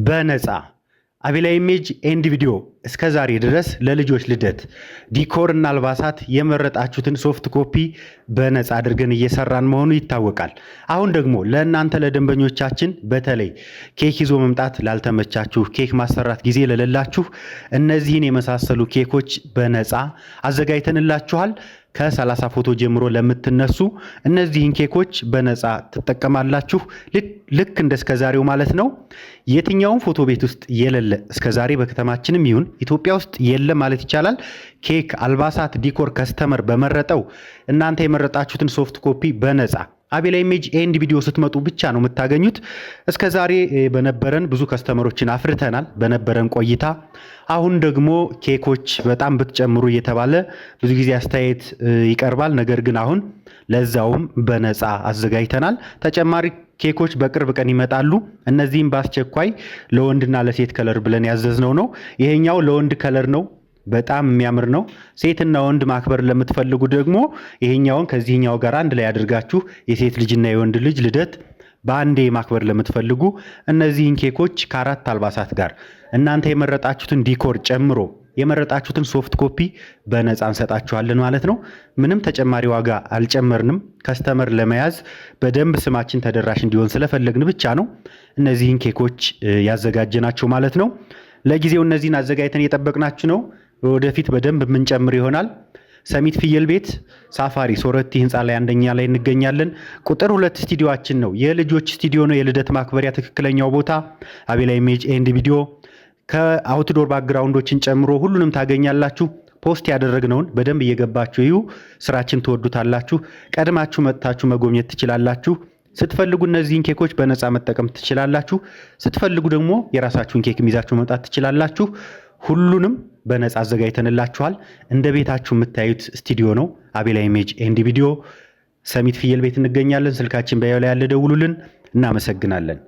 በነፃ አቤላ ኢሜጅ ኤንድ ቪዲዮ እስከ ዛሬ ድረስ ለልጆች ልደት ዲኮር እና አልባሳት የመረጣችሁትን ሶፍት ኮፒ በነፃ አድርገን እየሰራን መሆኑ ይታወቃል። አሁን ደግሞ ለእናንተ ለደንበኞቻችን በተለይ ኬክ ይዞ መምጣት ላልተመቻችሁ፣ ኬክ ማሰራት ጊዜ ለሌላችሁ እነዚህን የመሳሰሉ ኬኮች በነፃ አዘጋጅተንላችኋል። ከ30 ፎቶ ጀምሮ ለምትነሱ እነዚህን ኬኮች በነፃ ትጠቀማላችሁ። ልክ እንደ እስከዛሬው ማለት ነው። የትኛውም ፎቶ ቤት ውስጥ የሌለ እስከዛሬ በከተማችንም ይሁን ኢትዮጵያ ውስጥ የለ ማለት ይቻላል። ኬክ፣ አልባሳት፣ ዲኮር ከስተመር በመረጠው እናንተ የመረጣችሁትን ሶፍት ኮፒ በነፃ አቤላ ኢሜጅ ኤንድ ቪዲዮ ስትመጡ ብቻ ነው የምታገኙት። እስከዛሬ በነበረን ብዙ ከስተመሮችን አፍርተናል በነበረን ቆይታ። አሁን ደግሞ ኬኮች በጣም ብትጨምሩ እየተባለ ብዙ ጊዜ አስተያየት ይቀርባል። ነገር ግን አሁን ለዛውም በነፃ አዘጋጅተናል። ተጨማሪ ኬኮች በቅርብ ቀን ይመጣሉ። እነዚህም በአስቸኳይ ለወንድና ለሴት ከለር ብለን ያዘዝነው ነው። ይሄኛው ለወንድ ከለር ነው። በጣም የሚያምር ነው። ሴትና ወንድ ማክበር ለምትፈልጉ ደግሞ ይሄኛውን ከዚህኛው ጋር አንድ ላይ አድርጋችሁ የሴት ልጅና የወንድ ልጅ ልደት በአንዴ ማክበር ለምትፈልጉ እነዚህን ኬኮች ከአራት አልባሳት ጋር እናንተ የመረጣችሁትን ዲኮር ጨምሮ የመረጣችሁትን ሶፍት ኮፒ በነፃ እንሰጣችኋለን ማለት ነው። ምንም ተጨማሪ ዋጋ አልጨመርንም። ከስተመር ለመያዝ በደንብ ስማችን ተደራሽ እንዲሆን ስለፈለግን ብቻ ነው እነዚህን ኬኮች ያዘጋጀናቸው ማለት ነው። ለጊዜው እነዚህን አዘጋጅተን እየጠበቅናችሁ ነው። ወደፊት በደንብ የምንጨምር ይሆናል። ሰሚት ፍየል ቤት ሳፋሪ ሶረቲ ህንፃ ላይ አንደኛ ላይ እንገኛለን። ቁጥር 2 ስቱዲዮአችን ነው። የልጆች ስቱዲዮ ነው። የልደት ማክበሪያ ትክክለኛው ቦታ አቤላ ኢሜጅ ኤንድ ቪዲዮ ከአውትዶር ባክግራውንዶችን ጨምሮ ሁሉንም ታገኛላችሁ። ፖስት ያደረግነውን በደንብ እየገባችሁ ይዩ። ስራችን ትወዱታላችሁ። ቀድማችሁ መጥታችሁ መጎብኘት ትችላላችሁ። ስትፈልጉ እነዚህን ኬኮች በነፃ መጠቀም ትችላላችሁ። ስትፈልጉ ደግሞ የራሳችሁን ኬክ ይዛችሁ መምጣት ትችላላችሁ። ሁሉንም በነፃ አዘጋጅተንላችኋል። እንደ ቤታችሁ የምታዩት ስቱዲዮ ነው። አቤላ ኢሜጅ ኤንድ ቪዲዮ ሰሚት ፍየል ቤት እንገኛለን። ስልካችን በያው ላይ ያለ፣ ደውሉልን። እናመሰግናለን።